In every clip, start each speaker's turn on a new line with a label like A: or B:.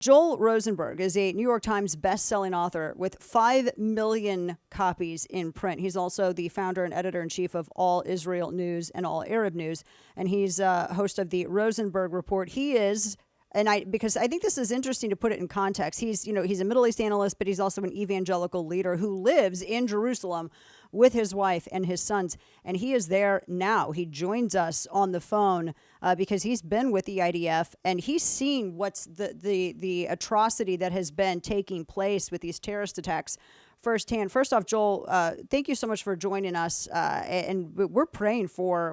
A: Joel Rosenberg is a New York Times best-selling author with 5 million copies in print. He's also the founder and editor-in-chief of All Israel News and All Arab News, and he's host of the Rosenberg Report. He is, because I think this is interesting to put it in context. He's a Middle East analyst, but he's also an evangelical leader who lives in Jerusalem with his wife and his sons, and he is there now. He joins us on the phone because he's been with the IDF and he's seen what's the atrocity that has been taking place with these terrorist attacks firsthand. First off, Joel, thank you so much for joining us. And we're praying for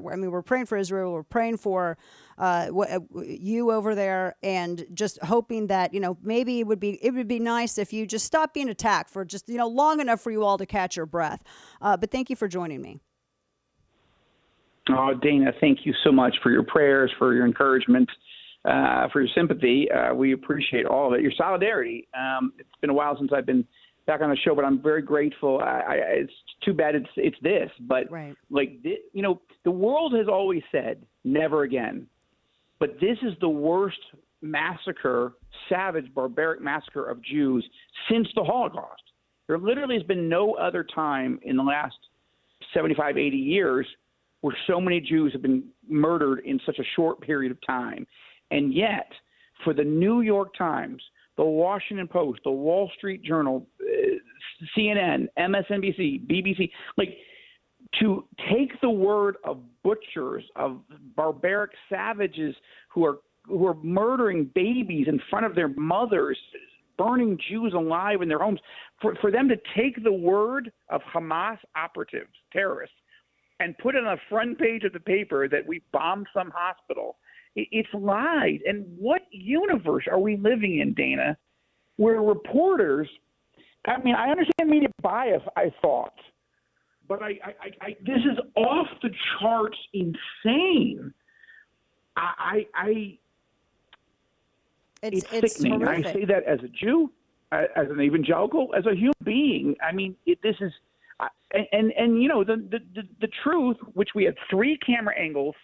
A: Israel. We're praying for you over there, and just hoping that, maybe it would be nice if you just stopped being attacked for just, long enough for you all to catch your breath. But thank you for joining me.
B: Oh, Dana, thank you so much for your prayers, for your encouragement, for your sympathy. We appreciate all of it. Your solidarity. It's been a while since I've been back on the show, but I'm very grateful. It's too bad it's this, but
A: right.
B: The world has always said never again, but this is the worst massacre, savage, barbaric massacre of Jews since the Holocaust. There literally has been no other time in the last 75, 80 years where so many Jews have been murdered in such a short period of time. And yet, for the New York Times, the Washington Post, the Wall Street Journal, CNN, MSNBC, BBC, to take the word of butchers, of barbaric savages who are murdering babies in front of their mothers, burning Jews alive in their homes, for them to take the word of Hamas operatives, terrorists, and put it on the front page of the paper that we bombed some hospital. It's lies. And what universe are we living in, Dana, where reporters – I understand media bias, I thought, but this is off the charts insane. It's sickening.
A: Horrific.
B: I say that as a Jew, as an evangelical, as a human being. This is – the truth, which we had 3 camera angles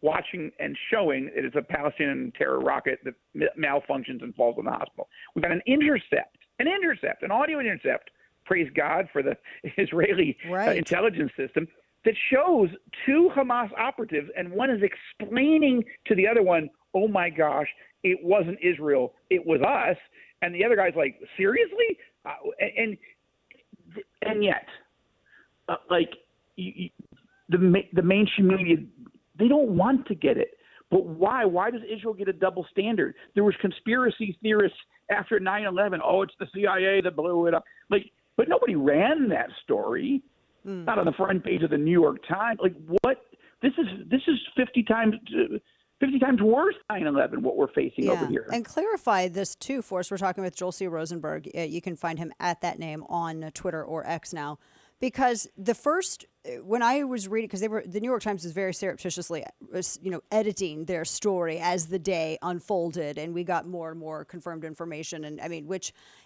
B: watching and showing it is a Palestinian terror rocket that malfunctions and falls on the hospital. We've got an audio intercept, praise God for the Israeli intelligence system, that shows 2 Hamas operatives, and one is explaining to the other one, oh my gosh, it wasn't Israel, it was us. And the other guy's like, seriously? And yet, the mainstream media, they don't want to get it. But why? Why does Israel get a double standard? There was conspiracy theorists after 9/11. Oh, it's the CIA that blew it up. But nobody ran that story. Not on the front page of the New York Times. What? This is 50 times worse 9/11. What we're facing over here.
A: And clarify this too for us. We're talking with Joel C. Rosenberg. You can find him at that name on Twitter or X now. Because when I was reading, because the New York Times was very surreptitiously, editing their story as the day unfolded, and we got more and more confirmed information. And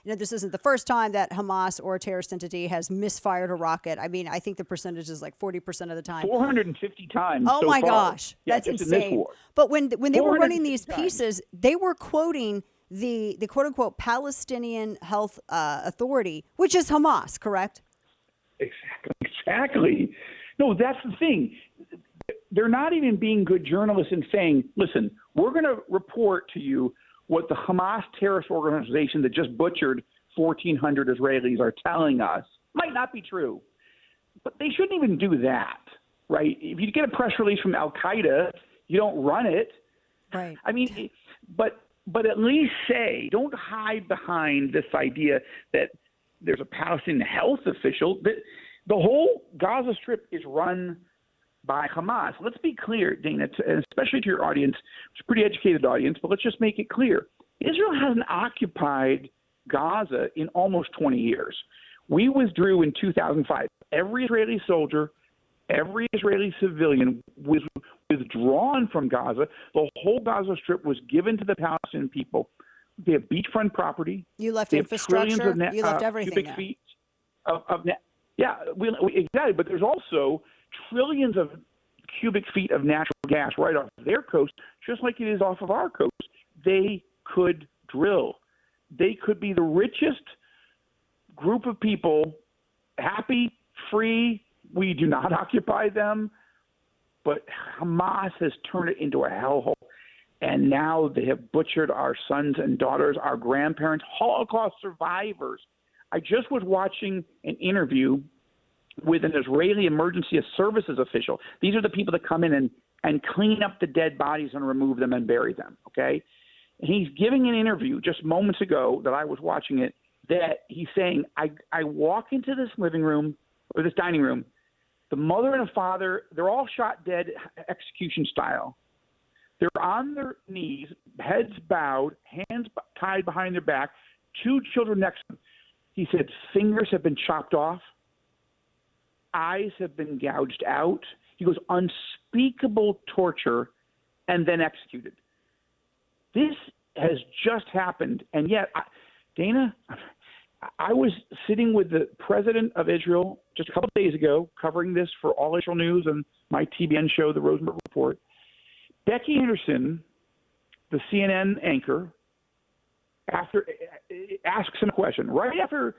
A: this isn't the first time that Hamas or a terrorist entity has misfired a rocket. I think the percentage is 40% of the time.
B: 450 times.
A: Oh my gosh,
B: yeah,
A: that's insane. But when they were running these pieces, they were quoting the quote unquote Palestinian Health Authority, which is Hamas, correct?
B: Exactly. No, that's the thing. They're not even being good journalists in saying, listen, we're going to report to you what the Hamas terrorist organization that just butchered 1,400 Israelis are telling us. Might not be true, but they shouldn't even do that, right? If you get a press release from Al-Qaeda, you don't run it.
A: Right.
B: But at least say, don't hide behind this idea that there's a Palestinian health official. The whole Gaza Strip is run by Hamas. Let's be clear, Dana, and especially to your audience. It's a pretty educated audience, but let's just make it clear. Israel hasn't occupied Gaza in almost 20 years. We withdrew in 2005. Every Israeli soldier, every Israeli civilian was withdrawn from Gaza. The whole Gaza Strip was given to the Palestinian people. They have beachfront property.
A: You left infrastructure. You left everything
B: cubic
A: there.
B: Feet exactly. But there's also trillions of cubic feet of natural gas right off their coast, just like it is off of our coast. They could drill. they could be the richest group of people, happy, free. We do not occupy them. But Hamas has turned it into a hellhole. And now they have butchered our sons and daughters, our grandparents, Holocaust survivors. I just was watching an interview with an Israeli emergency services official. These are the people that come in and clean up the dead bodies and remove them and bury them, okay? And he's giving an interview just moments ago that I was watching it, that he's saying, I walk into this living room or this dining room, the mother and the father, they're all shot dead execution style. They're on their knees, heads bowed, hands tied behind their back, two children next to them. He said fingers have been chopped off, eyes have been gouged out. He goes, unspeakable torture, and then executed. This has just happened, and yet, Dana, I was sitting with the president of Israel just a couple of days ago, covering this for All Israel News and my TBN show, The Rosenberg Report. Becky Anderson, the CNN anchor, asks him a question right after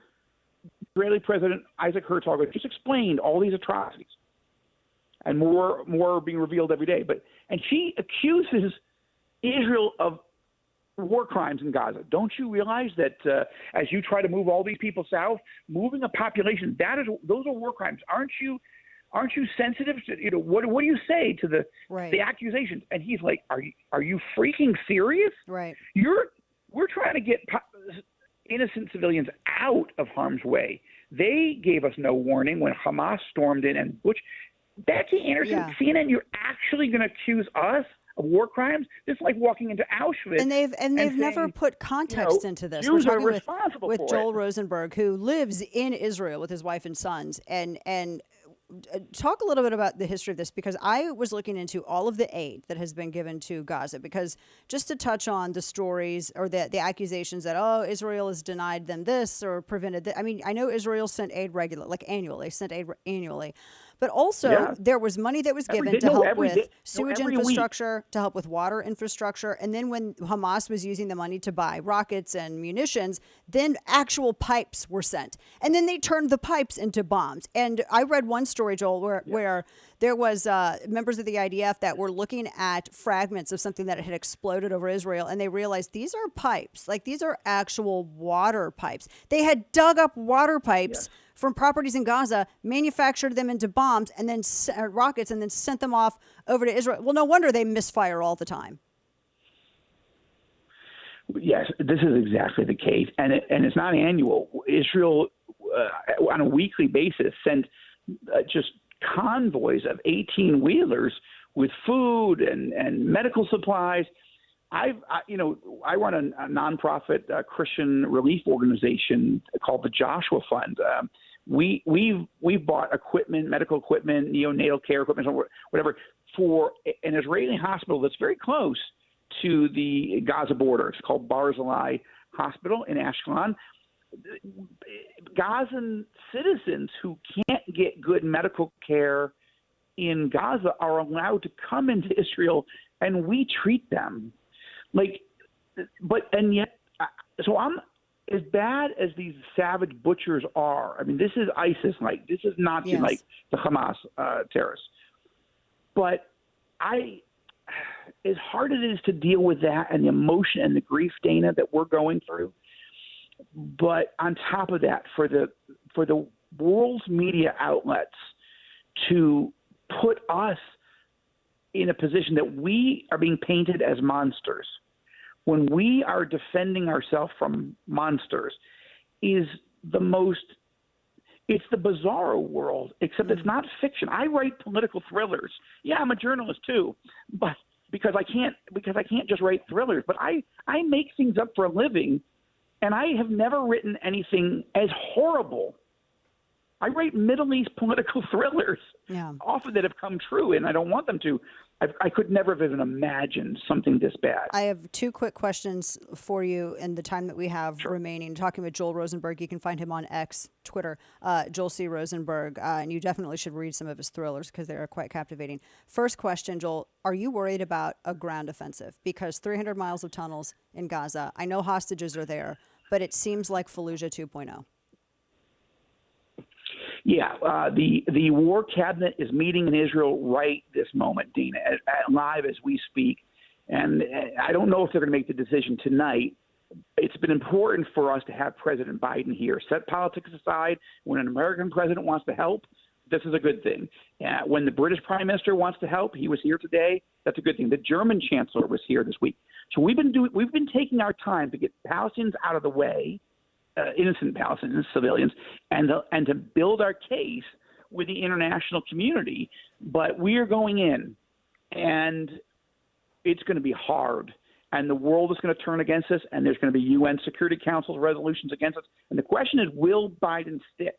B: Israeli President Isaac Herzog just explained all these atrocities, and more are being revealed every day. And she accuses Israel of war crimes in Gaza. Don't you realize that as you try to move all these people south, moving a population, those are war crimes? Aren't you sensitive to, what do you say to the accusations? And he's like, are you freaking serious?
A: Right.
B: We're trying to get innocent civilians out of harm's way. They gave us no warning when Hamas stormed in and Becky Anderson, CNN, you're actually going to accuse us of war crimes? This is like walking into Auschwitz.
A: And they've never put context into this.
B: Jews
A: We're
B: are
A: talking
B: responsible
A: with
B: for
A: Joel
B: it.
A: Rosenberg, who lives in Israel with his wife and sons, and talk a little bit about the history of this, because I was looking into all of the aid that has been given to Gaza, because just to touch on the stories or the accusations that, Israel has denied them this or prevented that. I mean, I know Israel sent aid annually. But also, there was money that was given to help with sewage infrastructure, to help with water infrastructure. And then when Hamas was using the money to buy rockets and munitions, then actual pipes were sent. And then they turned the pipes into bombs. And I read one story, Joel, where there was members of the IDF that were looking at fragments of something that had exploded over Israel. And they realized these are pipes. Like, these are actual water pipes. They had dug up water pipes from properties in Gaza, manufactured them into bombs and then rockets, and then sent them off over to Israel. Well, no wonder they misfire all the time.
B: Yes, this is exactly the case, and it's not annual. Israel, on a weekly basis, sent just convoys of 18-wheelers with food and medical supplies. I run a nonprofit Christian relief organization called the Joshua Fund. We've bought equipment, medical equipment, neonatal care equipment, whatever, for an Israeli hospital that's very close to the Gaza border. It's called Barzilai Hospital in Ashkelon. Gazan citizens who can't get good medical care in Gaza are allowed to come into Israel, and we treat them. So I'm as bad as these savage butchers are. I mean, this is ISIS-like. This is Nazi like the Hamas terrorists. But as hard as it is to deal with that and the emotion and the grief, Dana, that we're going through, but on top of that, for the world's media outlets to put us in a position that we are being painted as monsters when we are defending ourselves from monsters is it's the bizarro world, except it's not fiction. I write political thrillers. Yeah, I'm a journalist too, but because I can't just write thrillers, but I make things up for a living, and I have never written anything as horrible. I write Middle East political thrillers, often that have come true, and I don't want them to. I could never have even imagined something this bad.
A: I have two quick questions for you in the time that we have remaining. Talking with Joel Rosenberg, you can find him on X, Twitter, Joel C. Rosenberg, and you definitely should read some of his thrillers because they are quite captivating. First question, Joel, are you worried about a ground offensive? Because 300 miles of tunnels in Gaza, I know hostages are there, but it seems like Fallujah 2.0.
B: Yeah, the War Cabinet is meeting in Israel right this moment, Dina, live as we speak. And I don't know if they're going to make the decision tonight. It's been important for us to have President Biden here. Set politics aside. When an American president wants to help, this is a good thing. When the British Prime Minister wants to help, he was here today. That's a good thing. The German Chancellor was here this week. So we've been taking our time to get Palestinians out of the way, innocent Palestinians, civilians, and to build our case with the international community. But we are going in, and it's going to be hard. And the world is going to turn against us, and there's going to be UN Security Council resolutions against us. And the question is, will Biden stick?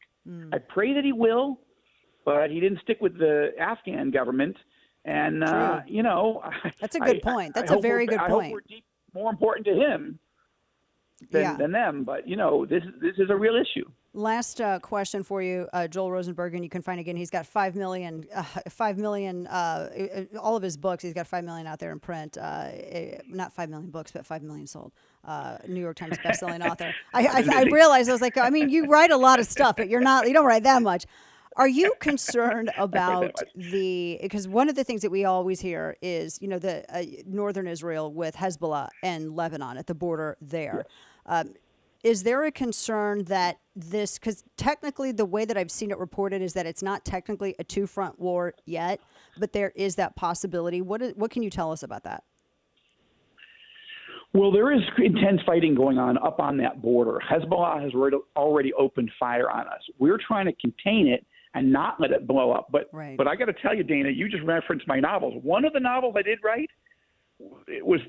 B: I pray that he will, but he didn't stick with the Afghan government. And,
A: that's a good point. That's a very good point.
B: I hope we're more important to him than them. But, this is a real issue.
A: Last question for you, Joel Rosenberg, and you can find again. He's got 5 million, all of his books. He's got 5 million out there in print. Not 5 million books, but 5 million sold. New York Times bestselling author. I realized, I was like, you write a lot of stuff, but you don't write that much. Are you concerned about because one of the things that we always hear is, the northern Israel with Hezbollah and Lebanon at the border there. Yes. Is there a concern that because technically the way that I've seen it reported is that it's not technically a two-front war yet, but there is that possibility. What can you tell us about that?
B: Well, there is intense fighting going on up on that border. Hezbollah has already opened fire on us. We're trying to contain it and not let it blow up. But I got to tell you, Dana, you just referenced my novels. One of the novels I did write, it was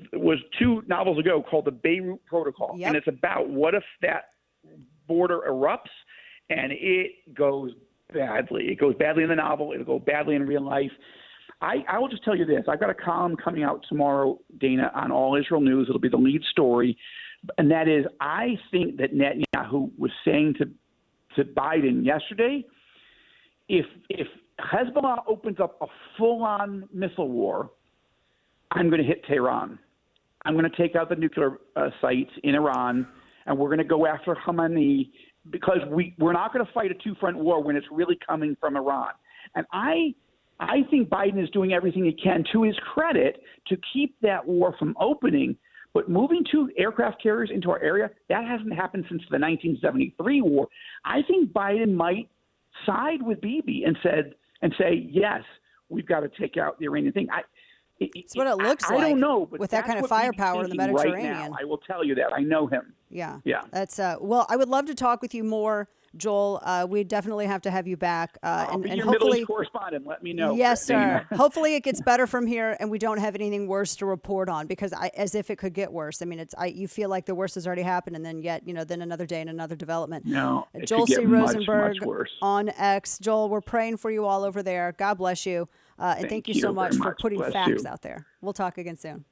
B: 2 novels ago, called The Beirut Protocol. Yep. And it's about what if that border erupts, and it goes badly. It goes badly in the novel. It'll go badly in real life. I will just tell you this. I've got a column coming out tomorrow, Dana, on All Israel News. It'll be the lead story. And that is, I think that Netanyahu was saying to Biden yesterday, if Hezbollah opens up a full-on missile war, I'm going to hit Tehran. I'm going to take out the nuclear sites in Iran, and we're going to go after Khamenei, because we're not going to fight a two-front war when it's really coming from Iran. And I think Biden is doing everything he can, to his credit, to keep that war from opening. But moving 2 aircraft carriers into our area, that hasn't happened since the 1973 war. I think Biden might side with Bibi and say, yes, we've got to take out the Iranian thing.
A: It's what it looks like.
B: I don't know, but
A: with that kind of firepower in the Mediterranean.
B: Right now, I will tell you that. I know him.
A: Yeah.
B: That's
A: well, I would love to talk with you more, Joel. We definitely have to have you back.
B: I'll be your
A: hopefully,
B: Middle East correspondent. Let me know.
A: Yes, sir. Hopefully it gets better from here, and we don't have anything worse to report on, because as if it could get worse. I mean, you feel like the worst has already happened, and then then another day and another development.
B: No,
A: Joel C. Rosenberg
B: much worse.
A: On X. Joel, we're praying for you all over there. God bless you. And thank you so much for putting facts out there. We'll talk again soon.